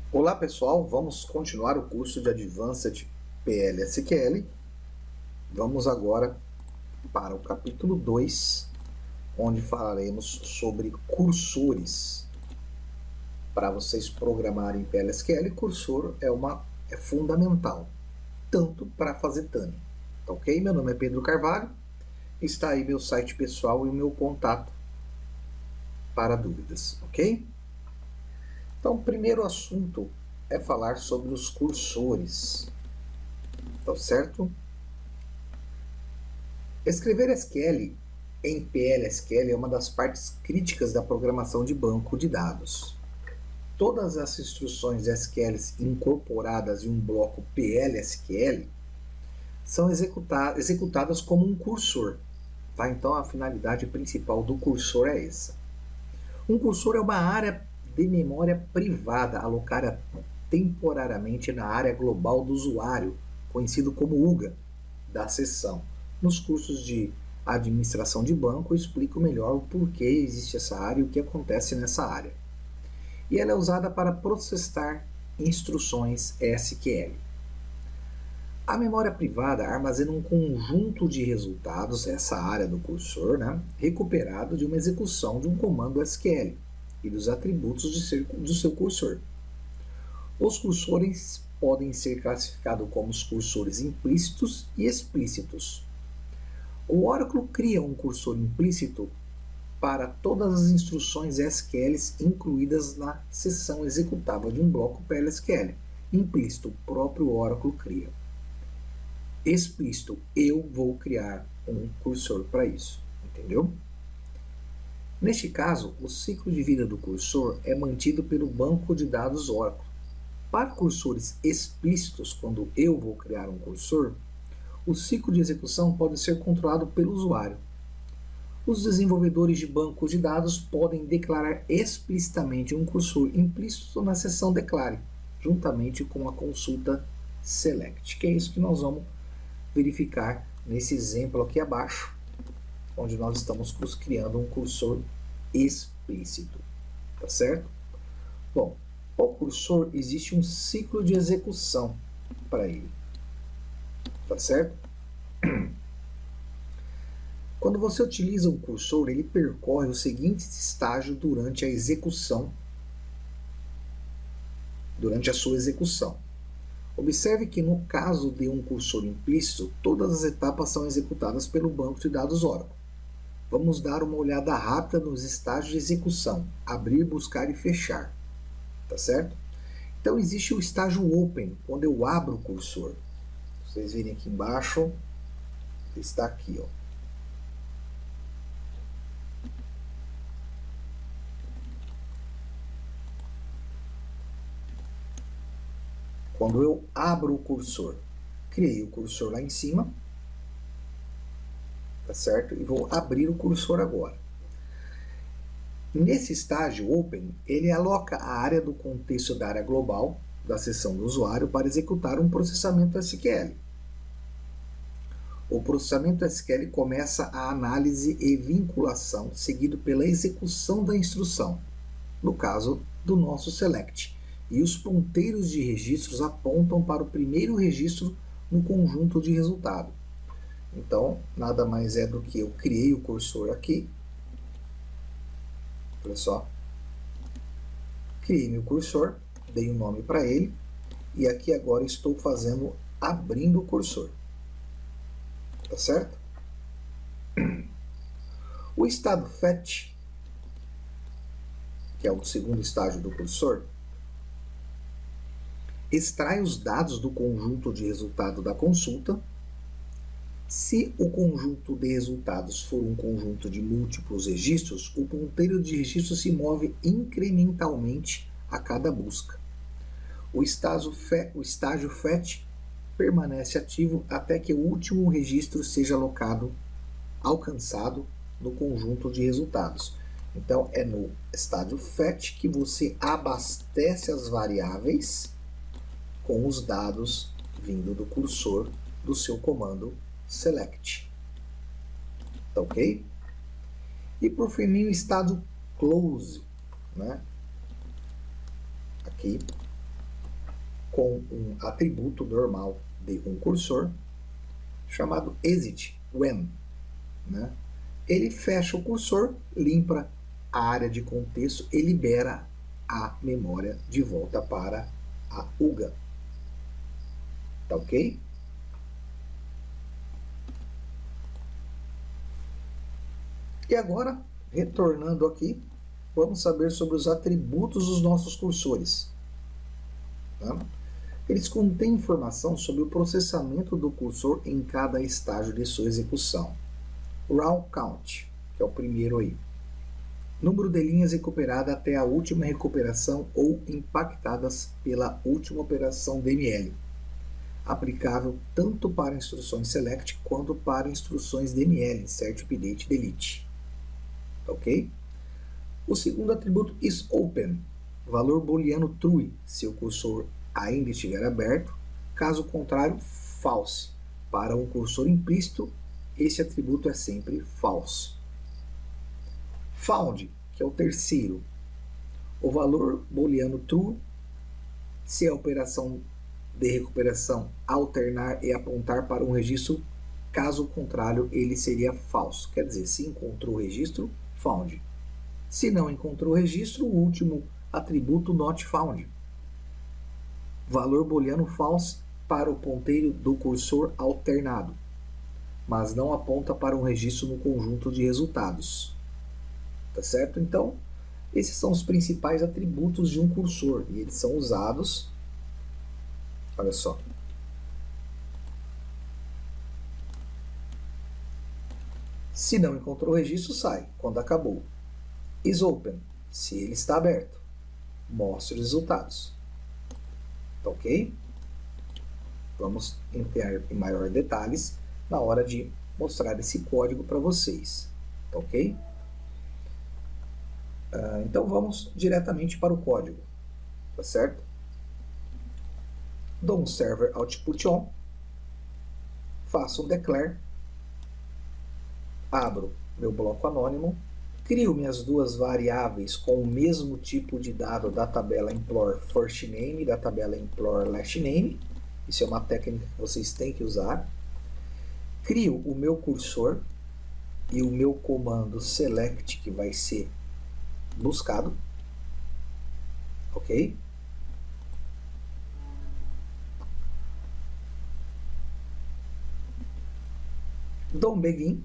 Olá pessoal, vamos continuar o curso de Advanced PL/SQL. Vamos agora para o capítulo 2, onde falaremos sobre cursores. Para vocês programarem PL/SQL, cursor é fundamental, tanto para fazer tuning. Tá ok? Meu nome é Pedro Carvalho, está aí meu site pessoal e o meu contato para dúvidas, ok? Então, o primeiro assunto é falar sobre os cursores, tá certo? Escrever SQL em PL/SQL é uma das partes críticas da programação de banco de dados. Todas as instruções SQL incorporadas em um bloco PL/SQL são executadas como um cursor. Tá? Então, a finalidade principal do cursor é essa. Um cursor é uma área de memória privada alocada temporariamente na área global do usuário, conhecido como UGA, da seção. Nos cursos de administração de banco, eu explico melhor o porquê existe essa área e o que acontece nessa área. E ela é usada para processar instruções SQL. A memória privada armazena um conjunto de resultados, essa área do cursor, recuperado de uma execução de um comando SQL e dos atributos do seu cursor. Os cursores podem ser classificados como os cursores implícitos e explícitos. O Oracle cria um cursor implícito para todas as instruções SQL incluídas na seção executável de um bloco PL/SQL. Implícito, o próprio Oracle cria. Explícito, eu vou criar um cursor para isso, entendeu? Neste caso, o ciclo de vida do cursor é mantido pelo banco de dados Oracle. Para cursores explícitos, quando eu vou criar um cursor, o ciclo de execução pode ser controlado pelo usuário. Os desenvolvedores de banco de dados podem declarar explicitamente um cursor implícito na seção declare, juntamente com a consulta select, que é isso que nós vamos verificar nesse exemplo aqui abaixo, onde nós estamos criando um cursor explícito, tá certo? Bom, o cursor existe um ciclo de execução para ele, tá certo? Quando você utiliza um cursor, ele percorre os seguintes estágios durante a execução, durante a sua execução. Observe que no caso de um cursor implícito, todas as etapas são executadas pelo banco de dados Oracle. Vamos dar uma olhada rápida nos estágios de execução: abrir, buscar e fechar, tá certo? Então existe o estágio Open, quando eu abro o cursor. Vocês virem aqui embaixo, está aqui, ó. Quando eu abro o cursor, criei o cursor lá em cima, tá certo? E vou abrir o cursor agora. Nesse estágio Open, ele aloca a área do contexto da área global da seção do usuário para executar um processamento SQL. O processamento SQL começa a análise e vinculação, seguido pela execução da instrução, no caso do nosso select, e os ponteiros de registros apontam para o primeiro registro no conjunto de resultado. Então, nada mais é do que eu criei o cursor aqui. Olha só. Criei meu cursor, dei um nome para ele, e aqui agora estou fazendo, abrindo o cursor. Tá certo? O estado fetch, que é o segundo estágio do cursor, extrai os dados do conjunto de resultado da consulta. Se o conjunto de resultados for um conjunto de múltiplos registros, o ponteiro de registro se move incrementalmente a cada busca. O estágio fetch permanece ativo até que o último registro seja alcançado no conjunto de resultados. Então, é no estágio fetch que você abastece as variáveis com os dados vindo do cursor do seu comando select. Tá ok? E por fim, o estado close, né? Aqui, com um atributo normal de um cursor chamado exit when, né? Ele fecha o cursor, limpa a área de contexto e libera a memória de volta para a UGA. Tá ok? E agora, retornando aqui, vamos saber sobre os atributos dos nossos cursores. Tá? Eles contêm informação sobre o processamento do cursor em cada estágio de sua execução. Raw Count, que é o primeiro aí. Número de linhas recuperadas até a última recuperação ou impactadas pela última operação DML. Aplicável tanto para instruções select quanto para instruções DML, insert, update, delete. Ok? O segundo atributo is open, valor booleano true, se o cursor ainda estiver aberto, caso contrário, false. Para um cursor implícito, esse atributo é sempre false. Found, que é o terceiro, o valor booleano true, se a operação de recuperação alternar e apontar para um registro, caso contrário, ele seria falso. Quer dizer, se encontrou o registro, found. Se não encontrou o registro, o último atributo not found. Valor booleano false para o ponteiro do cursor alternado, mas não aponta para um registro no conjunto de resultados. Tá certo? Então, esses são os principais atributos de um cursor e eles são usados. Olha só. Se não encontrou o registro, sai quando acabou. Is open, se ele está aberto. Mostra os resultados. Tá ok? Vamos entrar em maiores detalhes na hora de mostrar esse código para vocês. Tá ok? Então vamos diretamente para o código. Tá certo? Dou um server output on. Faço um declare. Abro meu bloco anônimo. Crio minhas duas variáveis com o mesmo tipo de dado da tabela implore first name e da tabela implore last name. Isso é uma técnica que vocês têm que usar. Crio o meu cursor e o meu comando select, que vai ser buscado. Ok? Dou um begin.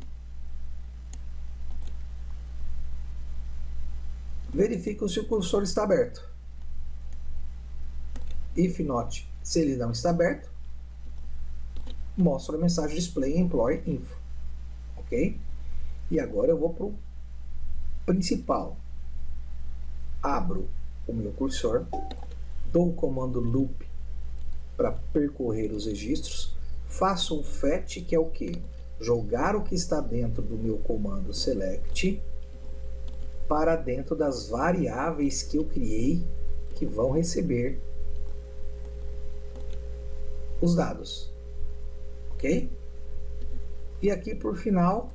Verifico se o cursor está aberto. If not, se ele não está aberto, mostro a mensagem display employee info. Ok? E agora eu vou para o principal. Abro o meu cursor, dou o comando loop para percorrer os registros, faço um fetch, que é o quê? Jogar o que está dentro do meu comando select para dentro das variáveis que eu criei, que vão receber os dados. Ok? E aqui, por final,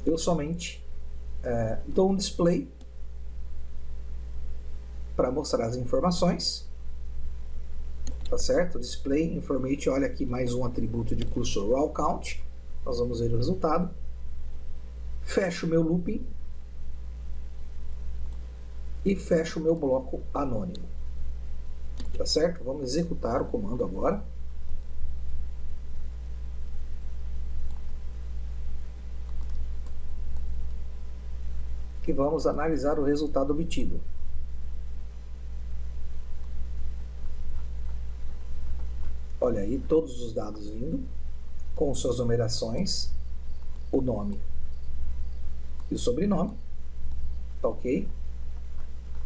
eu somente dou um display para mostrar as informações. Tá certo? Display information, olha aqui mais um atributo de cursor raw count. Nós vamos ver o resultado. Fecho o meu looping e fecho o meu bloco anônimo. Tá certo? Vamos executar o comando agora. E vamos analisar o resultado obtido. Olha aí, todos os dados vindo, com suas numerações, o nome e o sobrenome. Tá ok?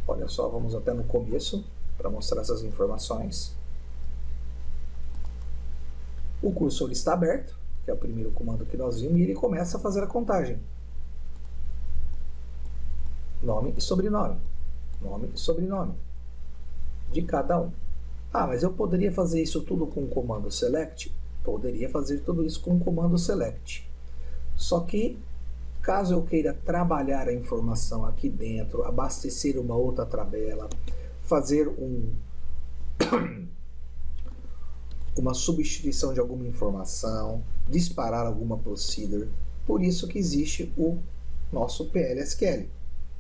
Olha só, vamos até no começo para mostrar essas informações. O cursor está aberto, que é o primeiro comando que nós vimos, e ele começa a fazer a contagem. Nome e sobrenome. Nome e sobrenome de cada um. Ah, mas eu poderia fazer isso tudo com o comando select? Poderia fazer tudo isso com o comando select. Só que, caso eu queira trabalhar a informação aqui dentro, abastecer uma outra tabela, fazer uma substituição de alguma informação, disparar alguma procedure. Por isso que existe o nosso PL/SQL,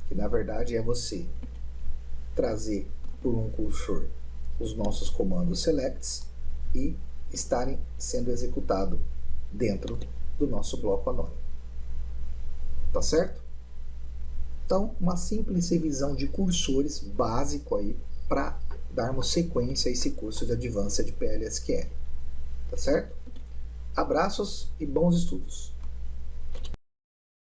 que na verdade é você trazer por um cursor os nossos comandos selects e estarem sendo executados dentro do nosso bloco anônimo. Tá certo? Então, uma simples revisão de cursores básico aí para darmos sequência a esse curso de Advanced PL/SQL. Tá certo? Abraços e bons estudos!